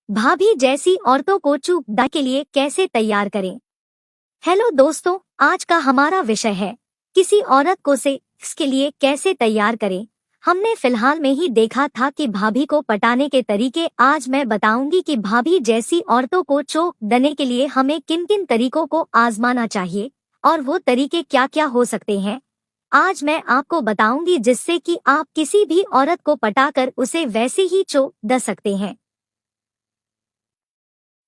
भाभी जैसी औरतों को चूड़ा के लिए कैसे तैयार करें। हेलो दोस्तों, आज का हमारा विषय है किसी औरत को सेक्स के लिए कैसे तैयार करें। हमने फिलहाल में ही देखा था कि भाभी को पटाने के तरीके। आज मैं बताऊंगी कि भाभी जैसी औरतों को चोक देने के लिए हमें किन किन तरीकों को आजमाना चाहिए और वो तरीके क्या क्या हो सकते हैं। आज मैं आपको बताऊंगी जिससे कि आप किसी भी औरत को पटाकर उसे वैसे ही चोक दे सकते हैं।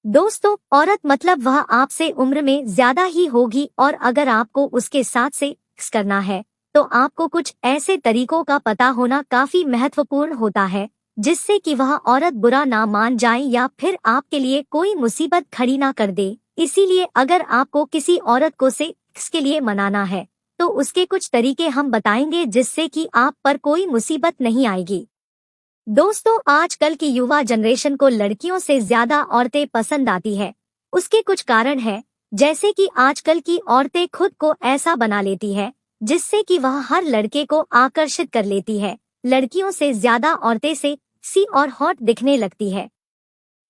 दोस्तों, औरत मतलब वह आपसे उम्र में ज्यादा ही होगी और अगर आपको उसके साथ सेक्स करना है तो आपको कुछ ऐसे तरीकों का पता होना काफी महत्वपूर्ण होता है जिससे कि वह औरत बुरा ना मान जाए या फिर आपके लिए कोई मुसीबत खड़ी ना कर दे। इसीलिए अगर आपको किसी औरत को सेक्स के लिए मनाना है तो उसके कुछ तरीके हम बताएंगे जिससे कि आप पर कोई मुसीबत नहीं आएगी। दोस्तों, आजकल की युवा जनरेशन को लड़कियों से ज्यादा औरतें पसंद आती है। उसके कुछ कारण हैं, जैसे कि आजकल की औरतें खुद को ऐसा बना लेती है जिससे कि वह हर लड़के को आकर्षित कर लेती है। लड़कियों से ज्यादा औरतें सेक्सी और हॉट दिखने लगती है।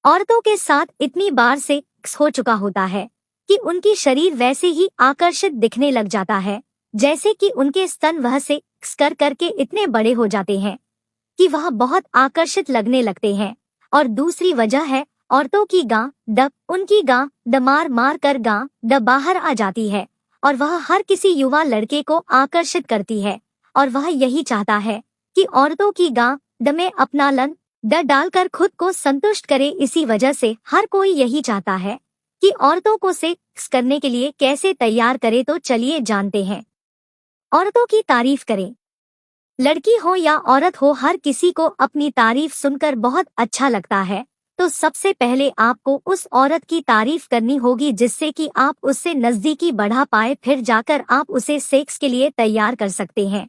औरतों के साथ इतनी बार सेक्स हो चुका होता है कि उनकी शरीर वैसे ही आकर्षित दिखने लग जाता है जैसे कि उनके स्तन वह सेक्स कर करके इतने बड़े हो जाते हैं कि वह बहुत आकर्षित लगने लगते हैं। और दूसरी वजह है औरतों की गांड, उनकी गांड मार मार कर गांड बाहर आ जाती है और वह हर किसी युवा लड़के को आकर्षित करती है और वह यही चाहता है कि औरतों की गांड में अपना लन डालकर खुद को संतुष्ट करे। इसी वजह से हर कोई यही चाहता है कि औरतों को सेक्स करने के लिए कैसे तैयार करे। तो चलिए जानते हैं। औरतों की तारीफ करें। लड़की हो या औरत हो, हर किसी को अपनी तारीफ सुनकर बहुत अच्छा लगता है। तो सबसे पहले आपको उस औरत की तारीफ करनी होगी जिससे कि आप उससे नजदीकी बढ़ा पाए, फिर जाकर आप उसे सेक्स के लिए तैयार कर सकते हैं।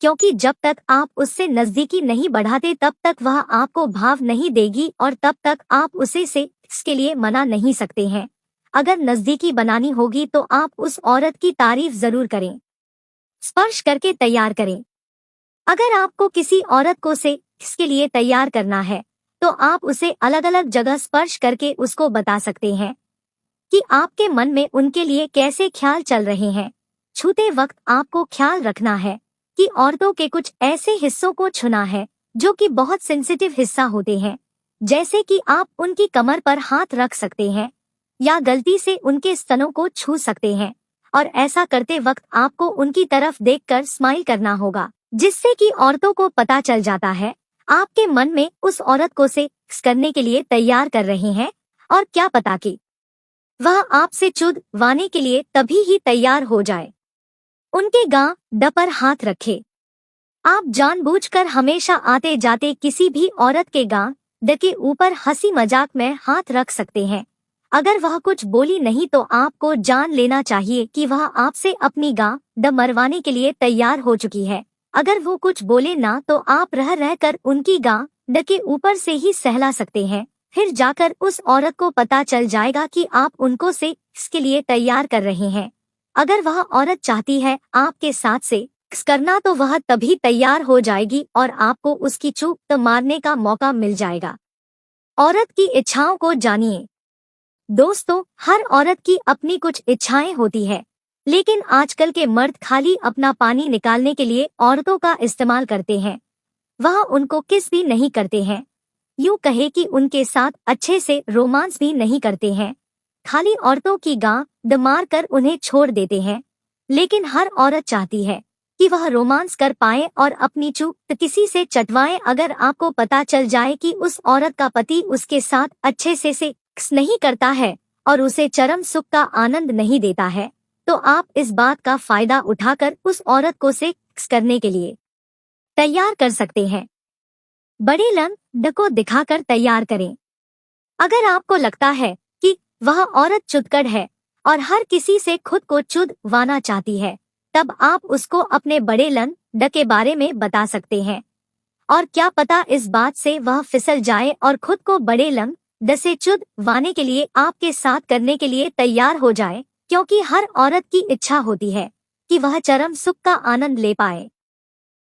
क्योंकि जब तक आप उससे नजदीकी नहीं बढ़ाते तब तक वह आपको भाव नहीं देगी और तब तक आप उसे सेक्स के लिए मना नहीं सकते हैं। अगर नजदीकी बनानी होगी तो आप उस औरत की तारीफ जरूर करें। स्पर्श करके तैयार करें। अगर आपको किसी औरत को सेक्स के लिए तैयार करना है तो आप उसे अलग अलग जगह स्पर्श करके उसको बता सकते हैं कि आपके मन में उनके लिए कैसे ख्याल चल रहे हैं। छूते वक्त आपको ख्याल रखना है कि औरतों के कुछ ऐसे हिस्सों को छूना है जो कि बहुत सेंसिटिव हिस्सा होते हैं, जैसे कि आप उनकी कमर पर हाथ रख सकते हैं या गलती से उनके स्तनों को छू सकते हैं। और ऐसा करते वक्त आपको उनकी तरफ देखकर स्माइल करना होगा जिससे कि औरतों को पता चल जाता है आपके मन में उस औरत को सेक्स करने के लिए तैयार कर रहे हैं। और क्या पता कि वह आपसे चुदवाने के लिए तभी ही तैयार हो जाए। उनके गांड पर हाथ रखे। आप जानबूझकर हमेशा आते जाते किसी भी औरत के गांड के ऊपर हंसी मजाक में हाथ रख सकते हैं। अगर वह कुछ बोली नहीं तो आपको जान लेना चाहिए कि वह आपसे अपनी गांड मरवाने के लिए तैयार हो चुकी है। अगर वो कुछ बोले ना तो आप रह रहकर उनकी गांड के ऊपर से ही सहला सकते हैं। फिर जाकर उस औरत को पता चल जाएगा कि आप उनको सेक्स के लिए तैयार कर रहे हैं। अगर वह औरत चाहती है आपके साथ सेक्स करना तो वह तभी तैयार हो जाएगी और आपको उसकी चूक मारने का मौका मिल जाएगा। औरत की इच्छाओं को जानिए। दोस्तों, हर औरत की अपनी कुछ इच्छाएं होती है, लेकिन आजकल के मर्द खाली अपना पानी निकालने के लिए औरतों का इस्तेमाल करते हैं। वह उनको किस भी नहीं करते हैं, यूं कहे कि उनके साथ अच्छे से रोमांस भी नहीं करते हैं। खाली औरतों की गांड मार कर उन्हें छोड़ देते हैं। लेकिन हर औरत चाहती है कि वह रोमांस कर पाए और अपनी चूक किसी से चटवाए। अगर आपको पता चल जाए कि उस औरत का पति उसके साथ अच्छे से सेक्स नहीं करता है और उसे चरम सुख का आनंद नहीं देता है तो आप इस बात का फायदा उठाकर उस औरत को सेक्स करने के लिए तैयार कर सकते हैं। बड़े लन को दिखाकर तैयार करें। अगर आपको लगता है कि वह औरत चुदकड़ है और हर किसी से खुद को चुदवाना चाहती है, तब आप उसको अपने बड़े लन के बारे में बता सकते हैं। और क्या पता इस बात से वह फिसल जाए और खुद को बड़े लन से चुदवाने के लिए आपके साथ करने के लिए तैयार हो जाए। क्योंकि हर औरत की इच्छा होती है कि वह चरम सुख का आनंद ले पाए।